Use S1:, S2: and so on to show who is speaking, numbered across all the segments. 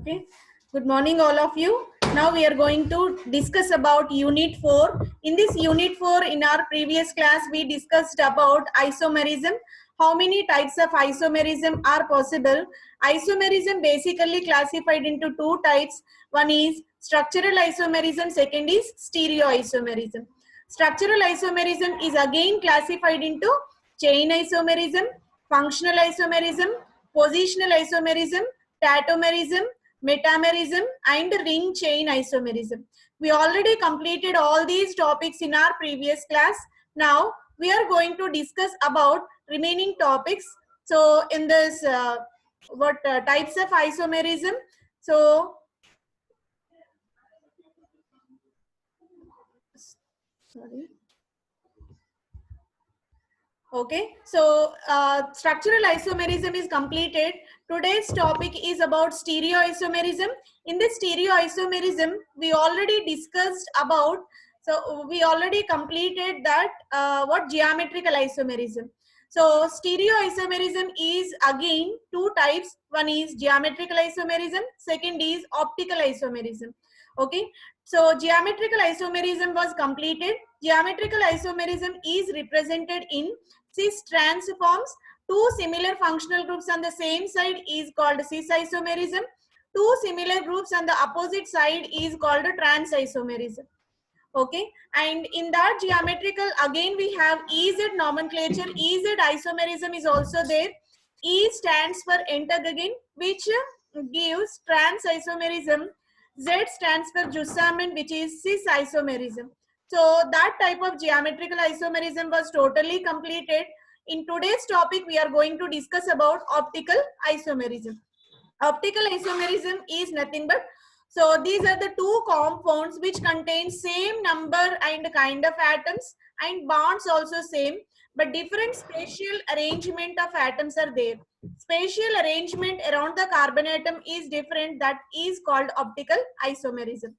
S1: Okay. Good morning, all of you. Now we are going to discuss about Unit 4. In this Unit 4, in our previous class, we discussed about isomerism. How many types of isomerism are possible? Isomerism basically classified into two types. One is structural isomerism, second is stereoisomerism. Structural isomerism is again classified into chain isomerism, functional isomerism, positional isomerism, tautomerism, metamerism, and ring chain isomerism. We already completed all these topics in our previous class. Now we are going to discuss about remaining topics. So in this types of isomerism. So sorry. Okay, so structural isomerism is completed. Today's topic is about stereoisomerism. In this stereoisomerism, we already discussed about, so we already completed that what geometrical isomerism. So stereoisomerism is again two types. One is geometrical isomerism, second is optical isomerism. Okay, so geometrical isomerism was completed. Geometrical isomerism is represented in cis transforms. Two similar functional groups on the same side is called cis isomerism. Two similar groups on the opposite side is called trans isomerism. Okay, and in that geometrical, again we have EZ nomenclature. EZ isomerism is also there. E stands for entagogin, which gives trans isomerism. Z stands for Jusamen, which is cis isomerism. So that type of geometrical isomerism was totally completed. In today's topic, we are going to discuss about optical isomerism. Optical isomerism is nothing but, so these are the two compounds which contain same number and kind of atoms, and bonds also same, but different spatial arrangement of atoms are there. Spatial arrangement around the carbon atom is different. That is called optical isomerism.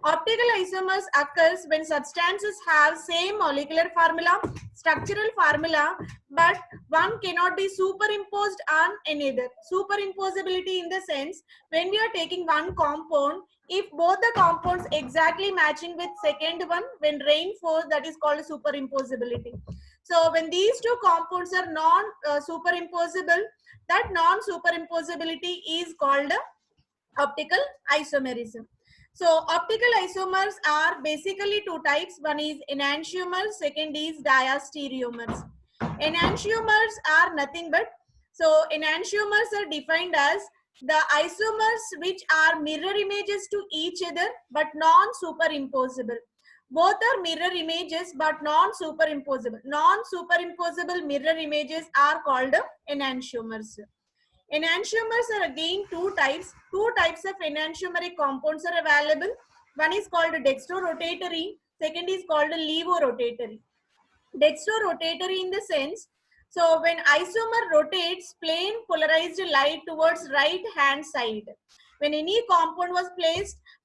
S1: Optical isomers occurs when substances have same molecular formula, structural formula, but one cannot be superimposed on another. Superimposability in the sense, when we are taking one compound, if both the compounds exactly matching with second one, when reinforced, that is called superimposability. So when these two compounds are non-superimposable, that non-superimposability is called optical isomerism. So optical isomers are basically two types. One is enantiomers, second is diastereomers. Enantiomers are nothing but, so enantiomers are defined as the isomers which are mirror images to each other but non-superimposable. Both are mirror images but non-superimposable. Non-superimposable mirror images are called enantiomers. Enantiomers are again two types. Two types of enantiomeric compounds are available. One is called dextrorotatory, second is called levorotatory. Dextrorotatory in the sense, so when isomer rotates, plane polarized light towards right hand side. When any compound was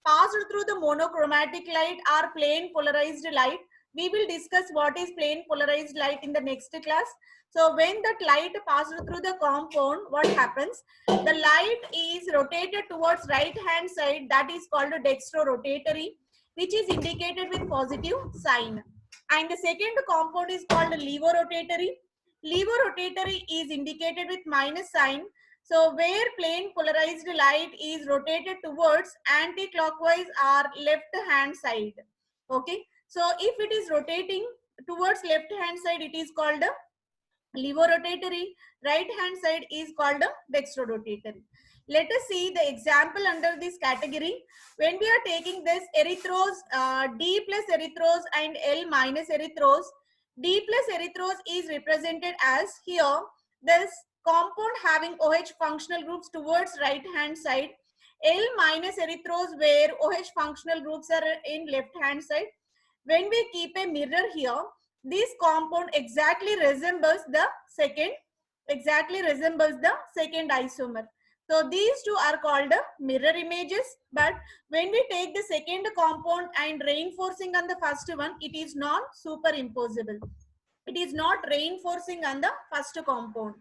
S1: passed through the monochromatic light or plane polarized light, we will discuss what is plane polarized light in the next class. So when that light passes through the compound, what happens? The light is rotated towards right hand side. That is called dextrorotatory, which is indicated with positive sign. And the second compound is called levorotatory. Levorotatory is indicated with minus sign. So where plane polarized light is rotated towards anti-clockwise or left hand side. Okay. So if it is rotating towards left hand side, it is called levorotatory. Right hand side is called dextrorotatory. Let us see the example under this category. When we are taking this erythros, D plus erythros and L minus erythros, D plus erythros is represented as here this compound having OH functional groups towards right hand side. L minus erythros where OH functional groups are in left hand side. When we keep a mirror here, this compound exactly resembles the second isomer. So these two are called mirror images, but when we take the second compound and reinforcing on the first one, it is not superimposable. It is not reinforcing on the first compound.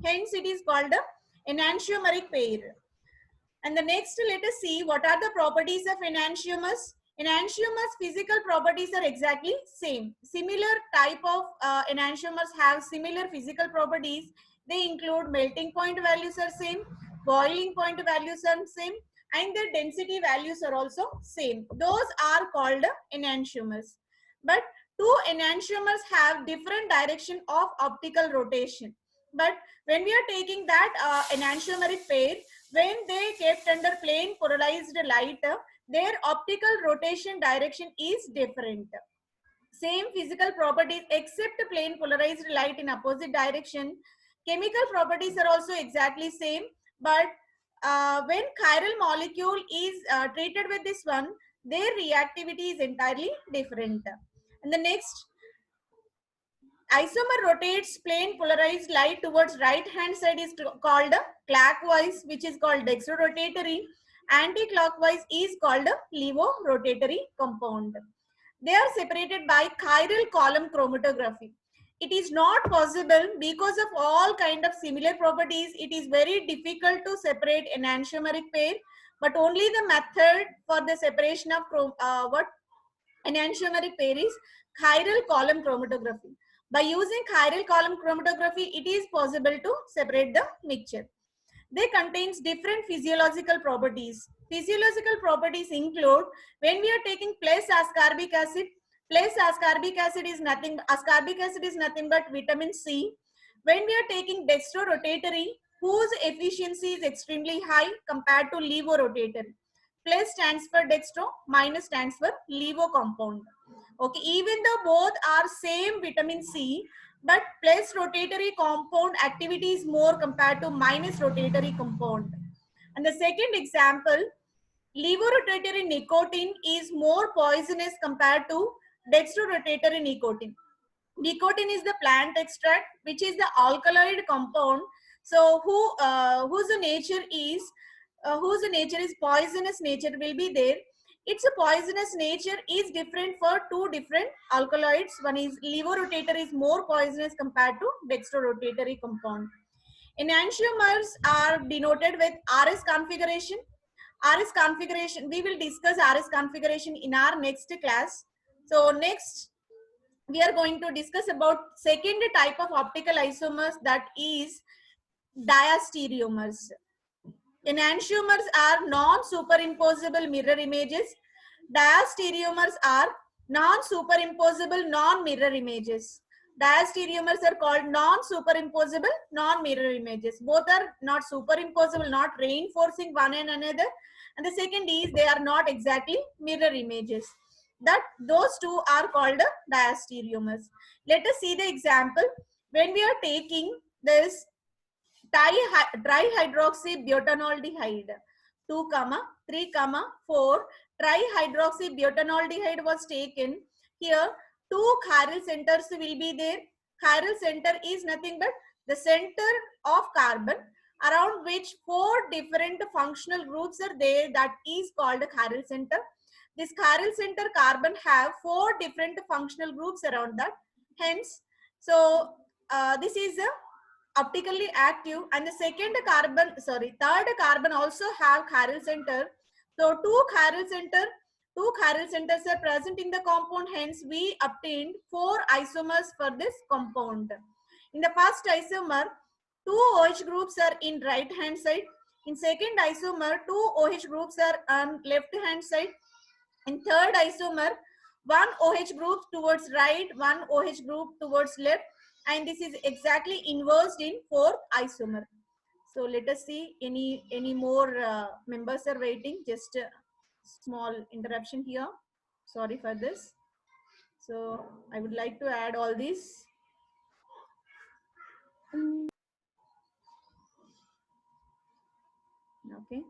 S1: Hence it is called enantiomeric pair. And the next, let us see what are the properties of enantiomers. Enantiomers physical properties are exactly same. Similar type of enantiomers have similar physical properties. They include melting point values are same, boiling point values are same, and their density values are also same. Those are called enantiomers. But two enantiomers have different direction of optical rotation. But when we are taking that enantiomeric pair, when they kept under plane polarized light, their optical rotation direction is different. Same physical properties except plane polarized light in opposite direction. Chemical properties are also exactly same, but when chiral molecule is treated with this one, their reactivity is entirely different. And the next, isomer rotates plane polarized light towards right hand side is called clockwise, which is called dextrorotatory. Anti-clockwise is called levorotatory compound. They are separated by chiral column chromatography. It is not possible because of all kind of similar properties. It is very difficult to separate enantiomeric pair, but only the method for the separation of what enantiomeric pair is chiral column chromatography. By using chiral column chromatography, it is possible to separate the mixture. They contains different physiological properties. Physiological properties include when we are taking plus ascorbic acid. Plus ascorbic acid is nothing but vitamin C. When we are taking dextrorotatory, whose efficiency is extremely high compared to levorotatory. Plus stands for dextro, minus stands for levo compound. Okay, even though both are same vitamin C, but plus rotatory compound activity is more compared to minus rotatory compound. And the second example, levorotatory nicotine is more poisonous compared to dextrorotatory nicotine. Nicotine is the plant extract, which is the alkaloid compound. So whose nature is poisonous nature will be there. Its poisonous nature is different for two different alkaloids. One is levorotatory is more poisonous compared to dextrorotatory compound. Enantiomers are denoted with RS configuration. RS configuration, we will discuss RS configuration in our next class. So next, we are going to discuss about second type of optical isomers, that is diastereomers. Enantiomers are non-superimposable mirror images. Diastereomers are non-superimposable non-mirror images. Diastereomers are called non-superimposable non-mirror images. Both are not superimposable, not reinforcing one and another. And the second is they are not exactly mirror images. That those two are called diastereomers. Let us see the example. When we are taking this trihydroxybutanoldehyde 2 comma 3 comma 4 trihydroxybutanoldehyde was taken. Here two chiral centers will be there. Chiral center is nothing but the center of carbon around which four different functional groups are there, that is called a chiral center. This chiral center carbon have four different functional groups around that. Hence, so this is a optically active, and the third carbon also have chiral center. So two chiral centers are present in the compound. Hence we obtained four isomers for this compound. In the first isomer, two OH groups are in right hand side. In second isomer, two OH groups are on left hand side. In third isomer, one OH group towards right, one OH group towards left, and this is exactly inversed in fourth isomer. So let us see any more members are waiting. Just a small interruption here. Sorry for this. So I would like to add all these. Okay.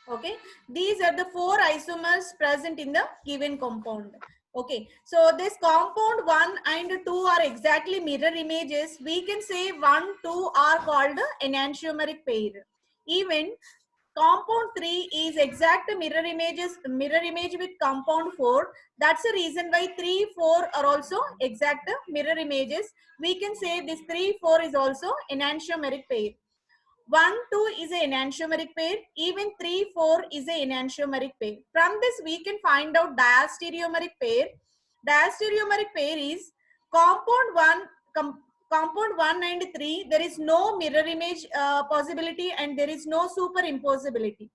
S1: Okay, these are the four isomers present in the given compound. Okay, so this compound 1 and 2 are exactly mirror images. We can say 1, 2 are called enantiomeric pair. Even Compound 3 is exact mirror image with compound 4. That's the reason why 3, 4 are also exact mirror images. We can say this 3, 4 is also enantiomeric pair. 1, 2 is an enantiomeric pair. Even 3, 4 is an enantiomeric pair. From this, we can find out diastereomeric pair. Diastereomeric pair is compound 1, compound 1 and 3. There is no mirror image possibility and there is no superimposability.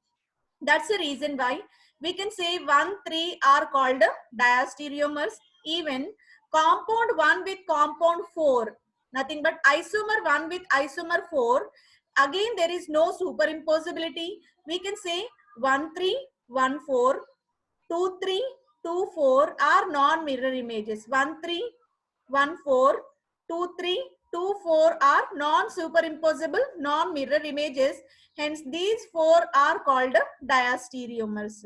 S1: That's the reason why we can say 1, 3 are called diastereomers. Even compound 1 with compound 4, nothing but isomer 1 with isomer 4. Again, there is no superimposability. We can say 1, 3, 1, 4, 2, 3, 2, 4 are non-mirror images. 1, 3, 1, 4, 2, 3, 2, 4 are non-superimposable, non-mirror images. Hence, these four are called diastereomers.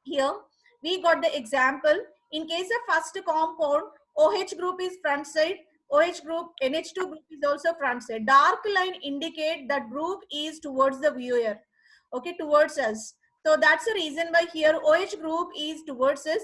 S1: Here, we got the example. In case of first compound, OH group is front side. OH group, NH2 group is also front side. Dark line indicate that group is towards the viewer. Okay, towards us. So that's the reason why here OH group is towards us.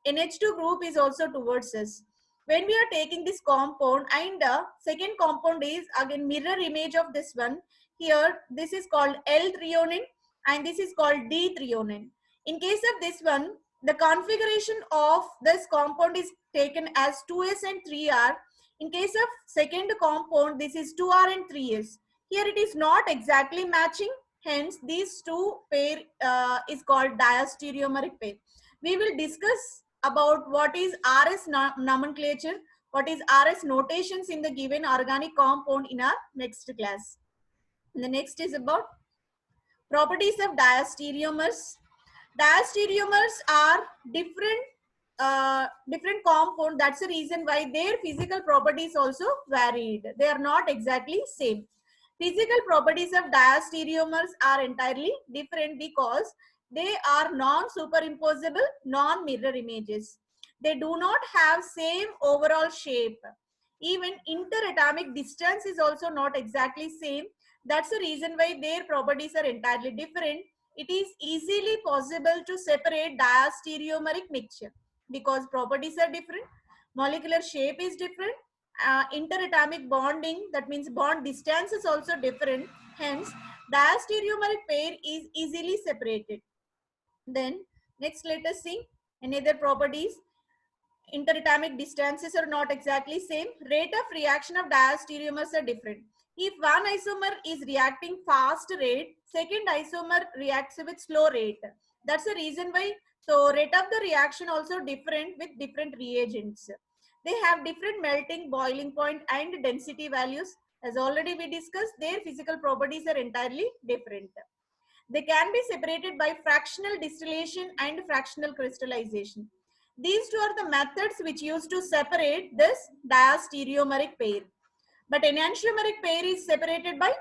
S1: NH2 group is also towards us. When we are taking this compound and the second compound is again mirror image of this one. Here, this is called L-threonine and this is called D-threonine. In case of this one, the configuration of this compound is taken as 2s and 3r. In case of second compound, this is 2r and 3s. Here it is not exactly matching. Hence, these two pair is called diastereomeric pair. We will discuss about what is RS nomenclature, what is RS notations in the given organic compound in our next class. And the next is about properties of diastereomers. Diastereomers are different compound. That's the reason why their physical properties also varied. They are not exactly same. Physical properties of diastereomers are entirely different because they are non-superimposable, non-mirror images. They do not have same overall shape. Even interatomic distance is also not exactly same. That's the reason why their properties are entirely different. It is easily possible to separate diastereomeric mixture because properties are different, molecular shape is different, interatomic bonding, that means bond distance is also different. Hence, diastereomeric pair is easily separated. Then, next let us see another properties. Interatomic distances are not exactly same. Rate of reaction of diastereomers are different. If one isomer is reacting fast rate, second isomer reacts with slow rate. That's the reason why. So rate of the reaction also different with different reagents. They have different melting, boiling point and density values. As already we discussed, their physical properties are entirely different. They can be separated by fractional distillation and fractional crystallization. These two are the methods which used to separate this diastereomeric pair. But enantiomeric pair is separated by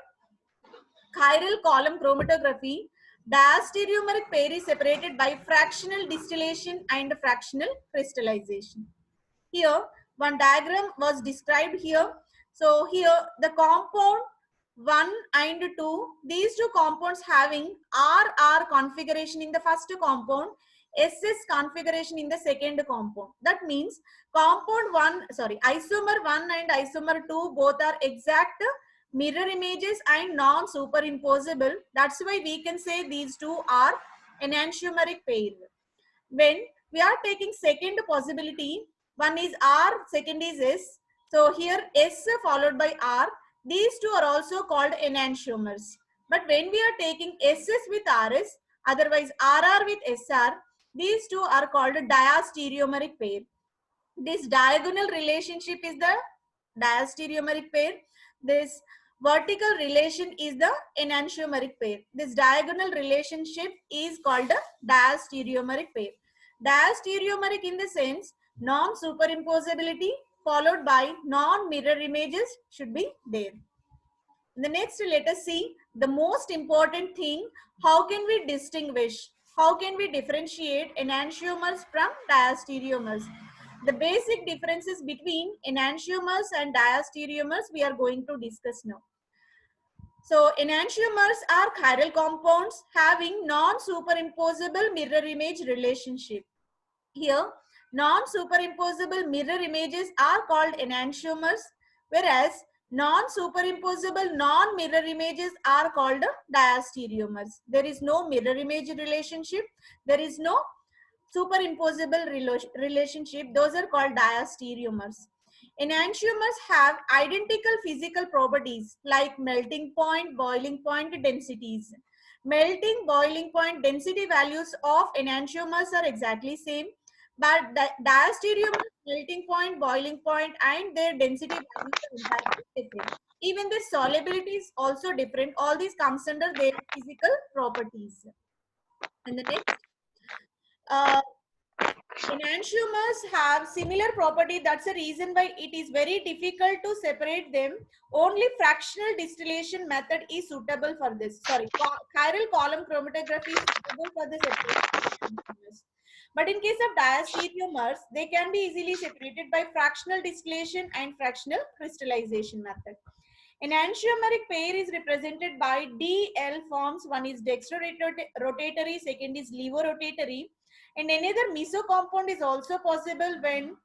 S1: chiral column chromatography. Diastereomeric pair is separated by fractional distillation and fractional crystallization. Here, one diagram was described here. So here, the compound 1 and 2, these two compounds having RR configuration in the first compound, SS configuration in the second compound. That means compound 1, sorry, isomer 1 and isomer 2 both are exact mirror images and non-superimposable. That's why we can say these two are enantiomeric pair. When we are taking second possibility, one is R, second is S. So here S followed by R. These two are also called enantiomers. But when we are taking SS with RS, otherwise RR with SR, these two are called diastereomeric pair. This diagonal relationship is the diastereomeric pair. This vertical relation is the enantiomeric pair. This diagonal relationship is called the diastereomeric pair. Diastereomeric in the sense non-superimposability followed by non-mirror images should be there. The next, let us see the most important thing. How can we distinguish? How can we differentiate enantiomers from diastereomers? The basic differences between enantiomers and diastereomers we are going to discuss now. So enantiomers are chiral compounds having non-superimposable mirror image relationship. Here, non-superimposable mirror images are called enantiomers, whereas non-superimposable non-mirror images are called diastereomers. There is no mirror image relationship. There is no superimposable relationship. Those are called diastereomers. Enantiomers have identical physical properties like melting point, boiling point densities. Melting, boiling point density values of enantiomers are exactly same, but diastereomers melting point, boiling point, and their density values are entirely different. Even their solubility is also different. All these comes under their physical properties. And the next, uh, enantiomers have similar property. That's the reason why it is very difficult to separate them. Only fractional distillation method is suitable for this. Sorry, chiral column chromatography is suitable for the separation of enantiomers. But in case of diastereomers, they can be easily separated by fractional distillation and fractional crystallization method. Enantiomeric pair is represented by DL forms. One is dextrorotatory, second is levorotatory. And another meso compound is also possible when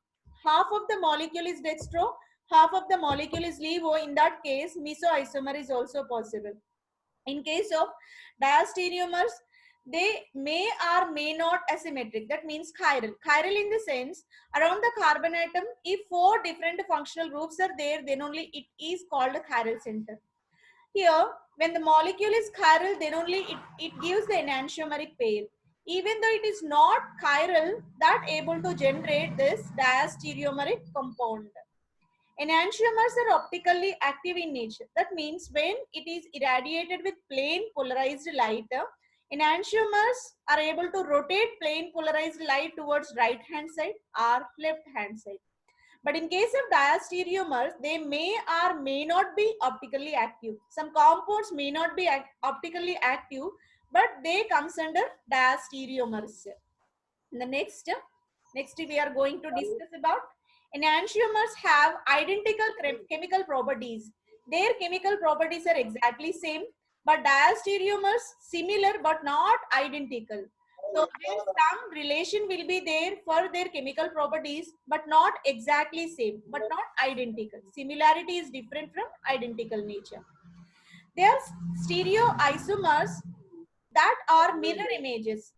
S1: half of the molecule is dextro, half of the molecule is levo. In that case, meso isomer is also possible. In case of diastereomers, they may or may not asymmetric. That means chiral. Chiral in the sense, around the carbon atom, if four different functional groups are there, then only it is called a chiral center. Here, when the molecule is chiral, then only it gives the enantiomeric pair. Even though it is not chiral, that able to generate this diastereomeric compound. Enantiomers are optically active in nature. That means when it is irradiated with plain polarized light, enantiomers are able to rotate plain polarized light towards right hand side or left hand side. But in case of diastereomers, they may or may not be optically active. Some compounds may not be optically active, but they comes under diastereomers. In the next we are going to discuss about enantiomers have identical chemical properties. Their chemical properties are exactly same, but diastereomers similar but not identical. So there some relation will be there for their chemical properties, but not exactly same, but not identical. Similarity is different from identical nature. They are stereoisomers that are mirror images.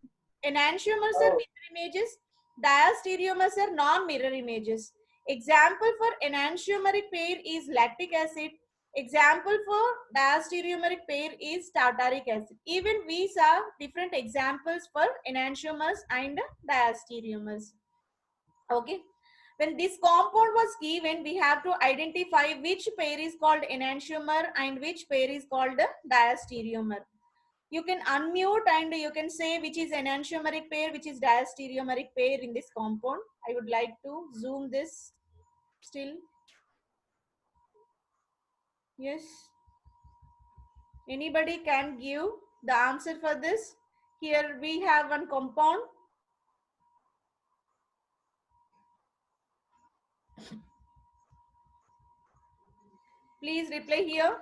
S1: Enantiomers are mirror images. Diastereomers are non-mirror images. Example for enantiomeric pair is lactic acid. Example for diastereomeric pair is tartaric acid. Even we saw different examples for enantiomers and diastereomers. Okay. When this compound was given, we have to identify which pair is called enantiomer and which pair is called diastereomer. You can unmute and you can say which is enantiomeric pair, which is diastereomeric pair in this compound. I would like to zoom this still. Yes. Anybody can give the answer for this? Here we have one compound. Please reply here.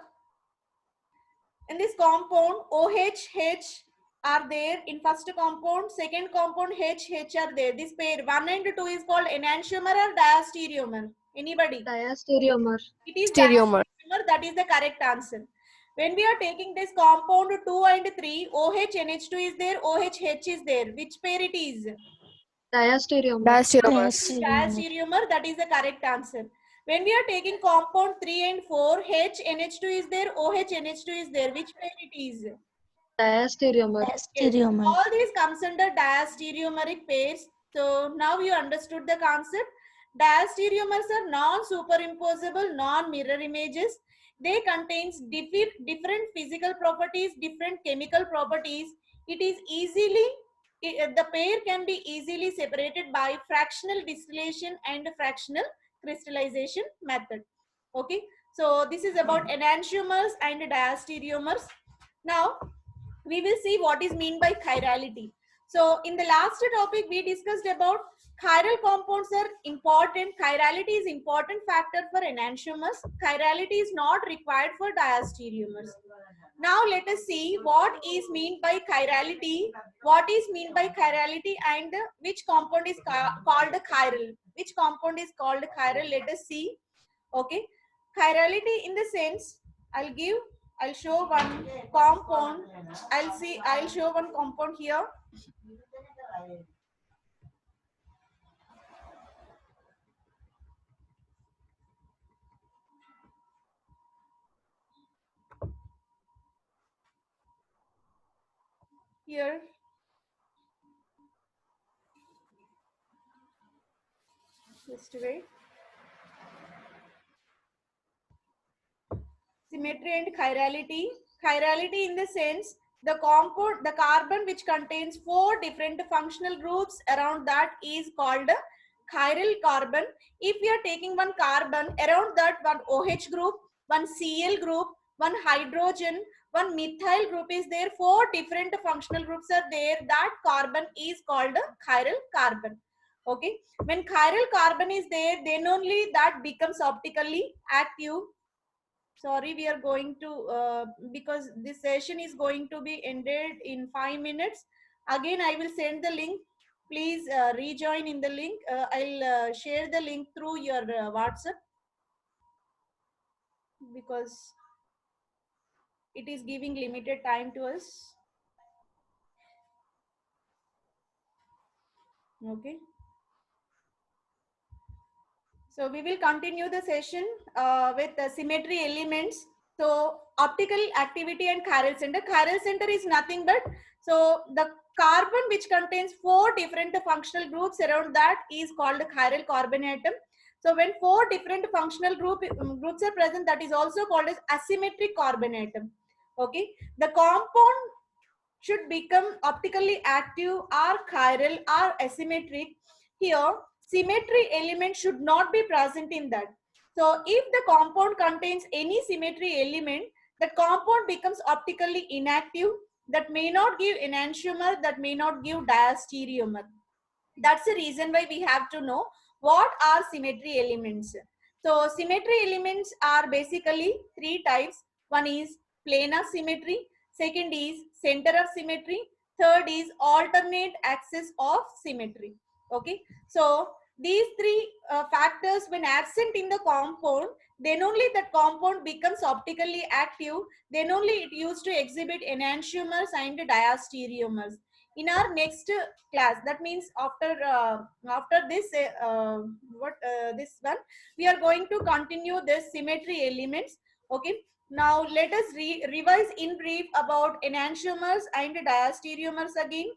S1: In this compound, OH, H are there in first compound, second compound H, H are there. This pair 1 and 2 is called enantiomer or diastereomer. Anybody?
S2: Diastereomer.
S1: It is
S3: Stereomer.
S1: diastereomer. That is the correct answer. When we are taking this compound 2 and 3, OH, NH2 is there, OH, H is there. Which pair it is?
S2: Diastereomer.
S3: Diastereomers.
S1: Diastereomer. That is the correct answer. When we are taking compound 3 and 4, H, NH2 is there, OH, NH2 is there. Which pair it is?
S2: Diastereomer.
S1: Yes. All these comes under diastereomeric pairs. So now you understood the concept. Diastereomers are non-superimposable, non-mirror images. They contains different physical properties, different chemical properties. It is the pair can be easily separated by fractional distillation and fractional crystallization method. Okay. So this is about enantiomers and diastereomers. Now we will see what is mean by chirality. So in the last topic we discussed about chiral compounds are important. Chirality is important factor for enantiomers. Chirality is not required for diastereomers. Now let us see what is meant by chirality, what is meant by chirality, and which compound is called chiral. Which compound is called chiral? Let us see. Okay, chirality in the sense, I'll show one compound. I'll show one compound here. Here, just wait. Symmetry and chirality. Chirality in the sense, the compound, the carbon which contains four different functional groups around that is called chiral carbon. If we are taking one carbon, around that one OH group, one Cl group, one hydrogen, one methyl group is there, four different functional groups are there, that carbon is called chiral carbon. Okay, when chiral carbon is there, then only that becomes optically active. Sorry, we are going to because this session is going to be ended in 5 minutes. Again, I will send the link. Please rejoin in the link. I'll share the link through your WhatsApp, because it is giving limited time to us. Okay, so we will continue the session with the symmetry elements. So optical activity and chiral center. Chiral center is nothing but, so the carbon which contains four different functional groups around that is called chiral carbon atom. So when four different functional groups are present, that is also called as asymmetric carbon atom. Okay, the compound should become optically active or chiral or asymmetric. Here, symmetry element should not be present in that. So if the compound contains any symmetry element, the compound becomes optically inactive, that may not give enantiomer, that may not give diastereomer. That's the reason why we have to know what are symmetry elements. So symmetry elements are basically three types. One is planar symmetry, second is center of symmetry, third is alternate axis of symmetry. Okay, so these three factors when absent in the compound, then only that compound becomes optically active, then only it used to exhibit enantiomers and diastereomers. In our next class, that means after this this one, we are going to continue this symmetry elements. Okay, now let us revise in brief about enantiomers and diastereomers again.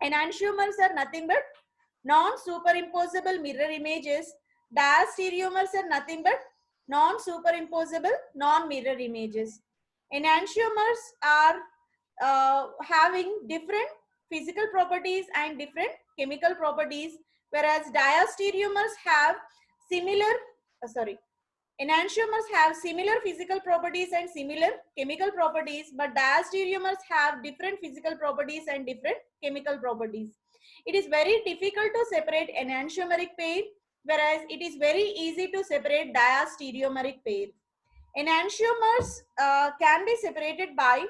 S1: Enantiomers are nothing but non-superimposable mirror images. Diastereomers are nothing but non-superimposable non-mirror images. Enantiomers are having different physical properties and different chemical properties, whereas diastereomers have similar, sorry, enantiomers have similar physical properties and similar chemical properties, but diastereomers have different physical properties and different chemical properties. It is very difficult to separate enantiomeric pair, whereas it is very easy to separate diastereomeric pair. Enantiomers can be separated by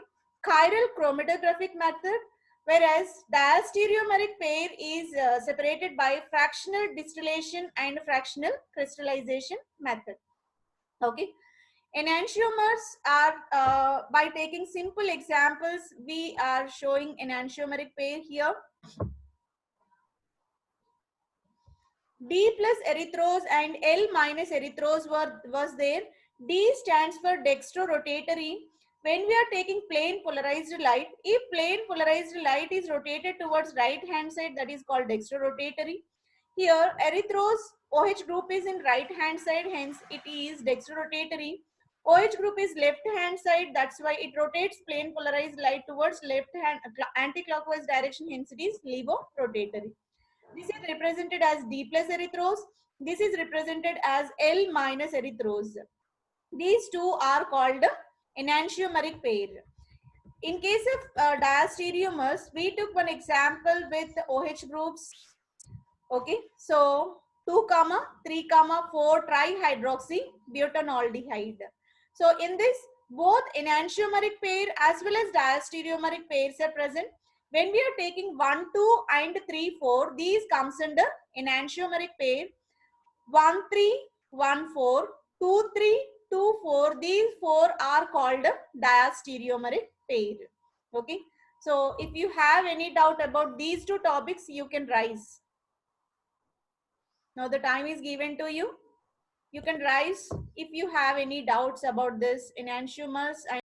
S1: chiral chromatographic method, whereas diastereomeric pair is separated by fractional distillation and fractional crystallization method. Okay, enantiomers are by taking simple examples, we are showing enantiomeric pair here. D plus erythrose and L minus erythrose was there. D stands for dextrorotatory. When we are taking plane polarized light, if plane polarized light is rotated towards right hand side, that is called dextrorotatory. Here erythrose OH group is in right hand side, hence it is dextrorotatory. OH group is left hand side, that's why it rotates plane polarized light towards left hand anti-clockwise direction, hence it is levorotatory. This is represented as D plus erythrose. This is represented as L minus erythrose. These two are called enantiomeric pair. In case of diastereomers, we took one example with OH groups. Okay, so 2, 3, 4 trihydroxy butanaldehyde. So in this, both enantiomeric pair as well as diastereomeric pairs are present. When we are taking 1, 2 and 3, 4, these comes under enantiomeric pair. 1, 3, 1, 4, 2, 3, 2, 4. These four are called diastereomeric pair. Okay. So if you have any doubt about these two topics, you can rise. Now the time is given to you. You can rise if you have any doubts about this enantiomers and